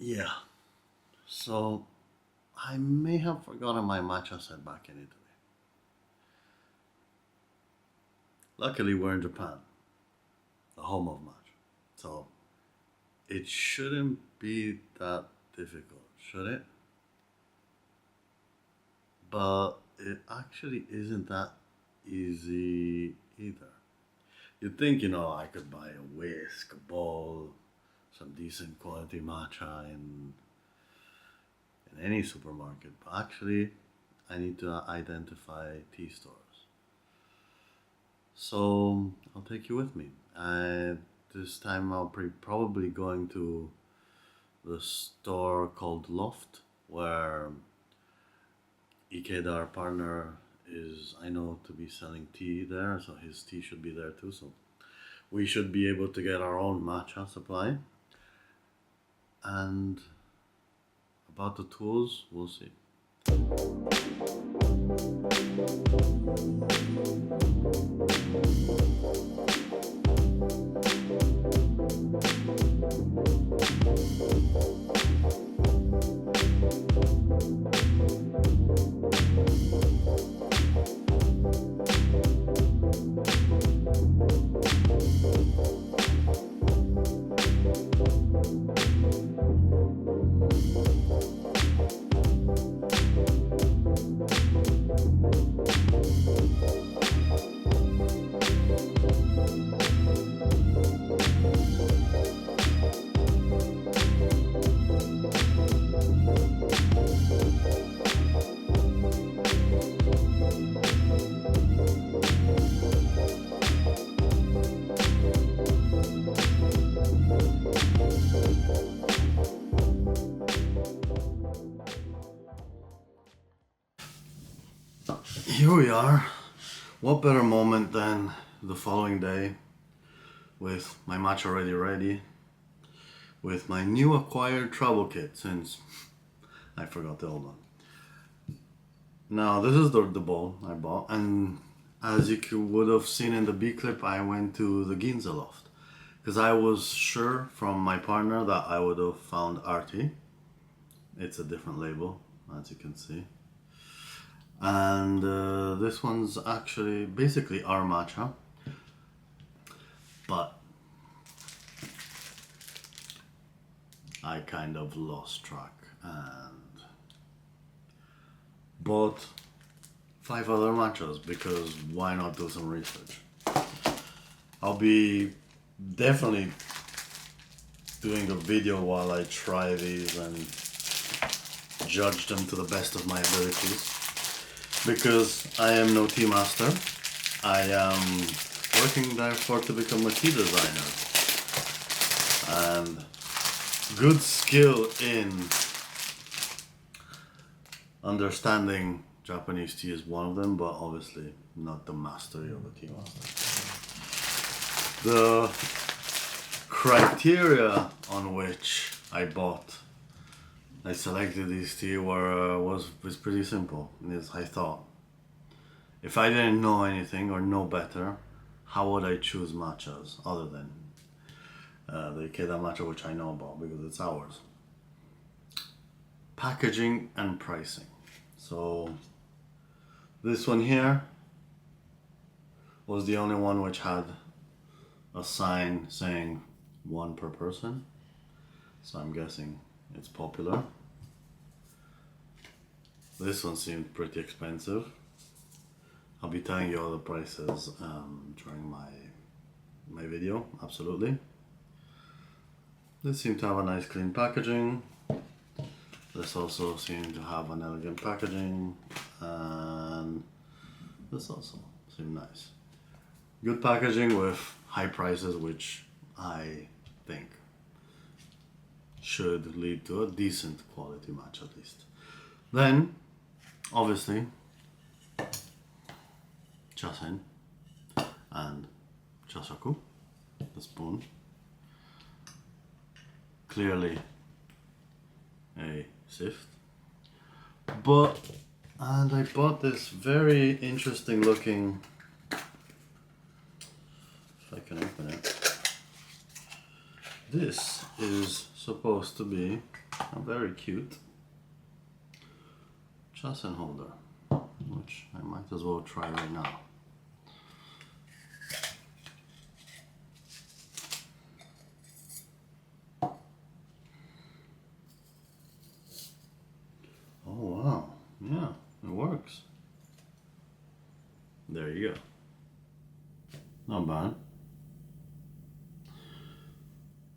Yeah, so I may have forgotten my matcha set back in Italy. Luckily, we're in Japan, the home of matcha. So it shouldn't be that difficult, should it? But it actually isn't that easy either. You'd think, I could buy a whisk, a bowl, some decent quality matcha in any supermarket, but actually, I need to identify tea stores. So I'll take you with me. This time I'll probably going to the store called Loft, where Ikeda, our partner, is I know to be selling tea there, so his tea should be there too. So we should be able to get our own matcha supply. And about the tools, we'll see. Here we are. What better moment than the following day with my match already ready, with my new acquired travel kit since I forgot the old one. Now this is the bowl I bought, and as would have seen in the B clip, I went to the Ginza Loft because I was sure from my partner that I would have found Artie. It's a different label, as you can see. And this one's actually basically our matcha, but I kind of lost track and bought 5 other matchas because why not do some research? I'll be definitely doing a video while I try these and judge them to the best of my abilities. Because I am no tea master, I am working therefore to become a tea designer. And good skill in understanding Japanese tea is one of them, but obviously not the mastery of a tea master. The criteria on which I selected these tea was pretty simple. I thought, if I didn't know anything or know better, how would I choose matchas other than the Ikeda matcha, which I know about because it's ours? Packaging and pricing. So this one here was the only one which had a sign saying 1 per person. So I'm guessing it's popular. This one seemed pretty expensive. I'll be telling you all the prices during my video, absolutely. This seemed to have a nice clean packaging. This also seemed to have an elegant packaging, and this also seemed nice. Good packaging with high prices, which I think should lead to a decent quality match at least. Then, obviously, chasen and chasaku, the spoon. Clearly a sift. And I bought this very interesting looking, if I can open it. This is supposed to be A very cute chasen holder, which I might as well try right now. Oh wow, yeah, it works. There you go. Not bad.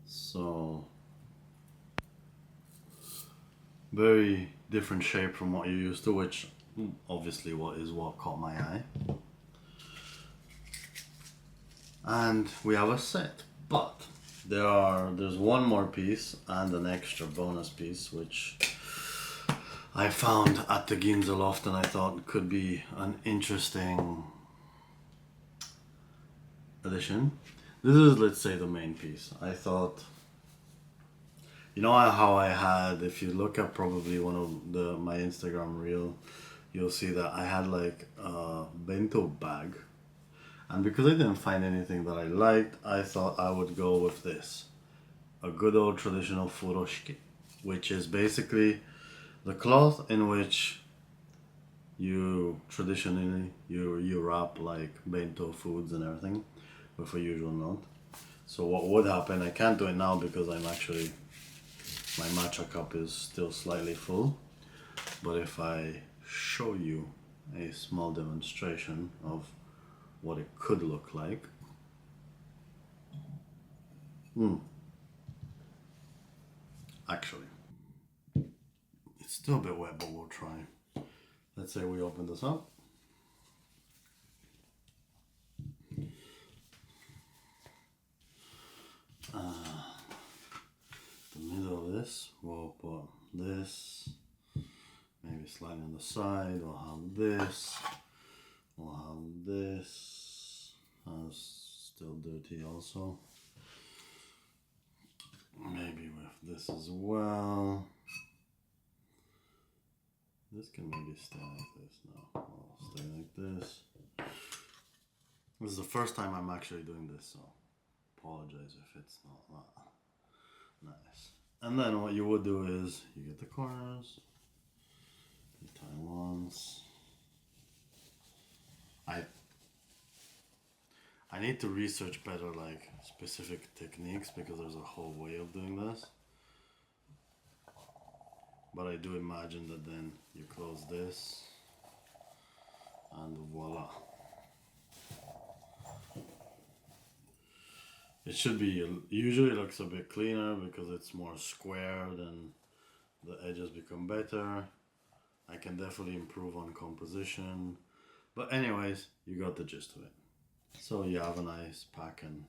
So, very different shape from what you're used to, which obviously what caught my eye. And we have a set, but there's one more piece and an extra bonus piece, which I found at the Ginza Loft and I thought could be an interesting addition. This is, let's say, the main piece. I thought, you know how I had, if you look at probably one of my Instagram reel, you'll see that I had like a bento bag. And because I didn't find anything that I liked, I thought I would go with this. A good old traditional furoshiki, which is basically the cloth in which you traditionally you wrap like bento foods and everything with a usual note. So what would happen, I can't do it now because my matcha cup is still slightly full, but if I show you a small demonstration of what it could look like. Actually, it's still a bit wet, but we'll try. Let's say we open this up. The middle of this, we'll put this, maybe slightly on the side. We'll have this. We'll have this. Still dirty also. Maybe with this as well. This can maybe stay like this now. I'll stay like this. This is the first time I'm actually doing this, so apologize if it's not that nice. And then what you would do is you get the corners, you tie once. I need to research better like specific techniques because there's a whole way of doing this. But I do imagine that then you close this and voila. It should be, usually looks a bit cleaner because it's more squared and the edges become better. I can definitely improve on composition. But anyways, you got the gist of it. So you have a nice pack and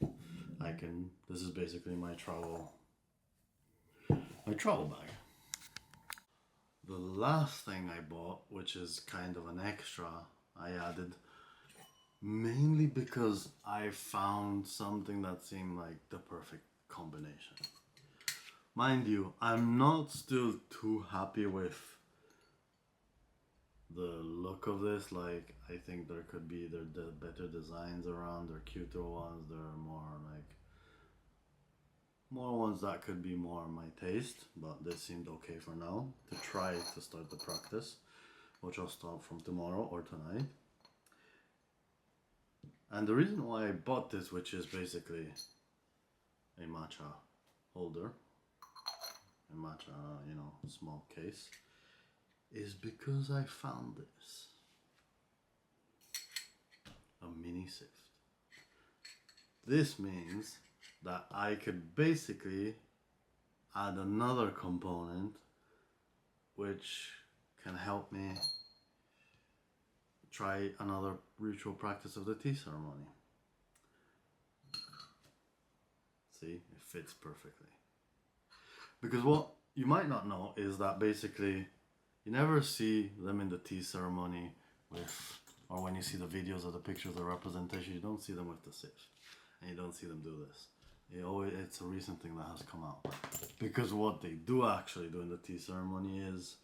this is basically my travel bag. The last thing I bought, which is kind of an extra, I added mainly because I found something that seemed like the perfect combination. Mind you, I'm not still too happy with the look of this. Like, I think there could be better designs around, there are cuter ones, there are more ones that could be more my taste, but this seemed okay for now to try to start the practice, which I'll start from tomorrow or tonight. And the reason why I bought this, which is basically a matcha holder, a matcha, small case, is because I found this. A mini sift. This means that I could basically add another component which can help me try another ritual practice of the tea ceremony. See, it fits perfectly. Because what you might not know is that basically you never see them in the tea ceremony with, or when you see the videos or the pictures or representation, you don't see them with the sift. And you don't see them do this. It's a recent thing that has come out. Because what they do actually do in the tea ceremony is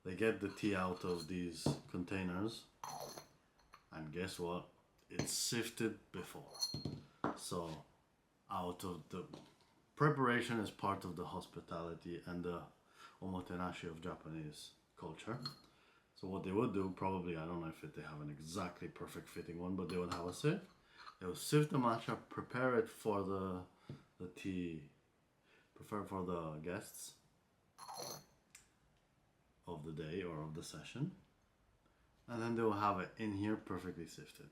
they get the tea out of these containers, and guess what? It's sifted before. So out of the preparation is part of the hospitality and the omotenashi of Japanese culture. So what they would do, probably, I don't know if they have an exactly perfect fitting one, but they would have a sieve. They would sieve the matcha, prepare it for the tea, prepare for the guests of the day or of the session. And then they will have it in here perfectly sifted.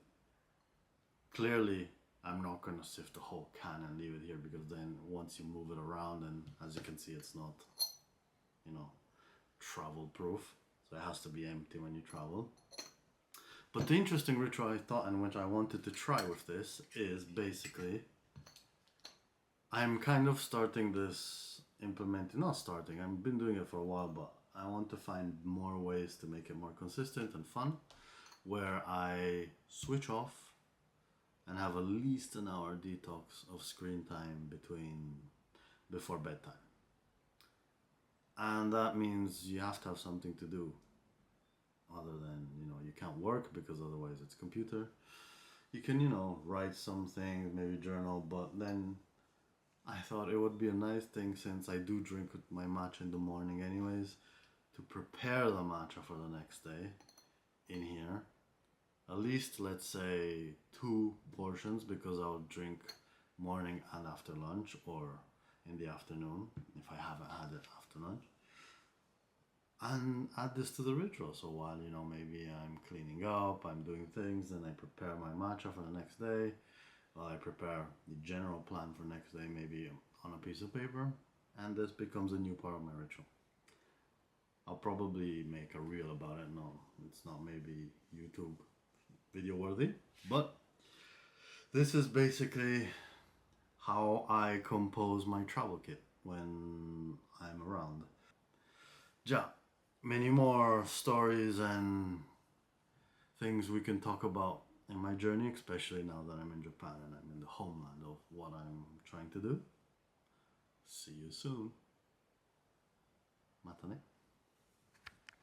Clearly, I'm not going to sift the whole can and leave it here, because then once you move it around, and as you can see, it's not, you know, travel proof. So it has to be empty when you travel. But the interesting ritual I thought, and which I wanted to try with this, is basically I'm kind of starting this, not starting, I've been doing it for a while, but I want to find more ways to make it more consistent and fun, where I switch off and have at least an hour detox of screen time before bedtime. And that means you have to have something to do other than, you can't work because otherwise it's computer. You can, write something, maybe journal, but then I thought it would be a nice thing, since I do drink my matcha in the morning anyways, to prepare the matcha for the next day in here. At least, let's say 2 portions, because I'll drink morning and after lunch, or in the afternoon if I haven't had it after lunch. And add this to the ritual. So while, maybe I'm cleaning up, I'm doing things, then I prepare my matcha for the next day. Well, I prepare the general plan for next day, maybe on a piece of paper, and this becomes a new part of my ritual. I'll probably make a reel about it. No, it's not maybe YouTube video worthy, but this is basically how I compose my travel kit when I'm around. Ja, many more stories and things we can talk about in my journey, especially now that I'm in Japan and I'm in the homeland of what I'm trying to do. See you soon. Mata ne.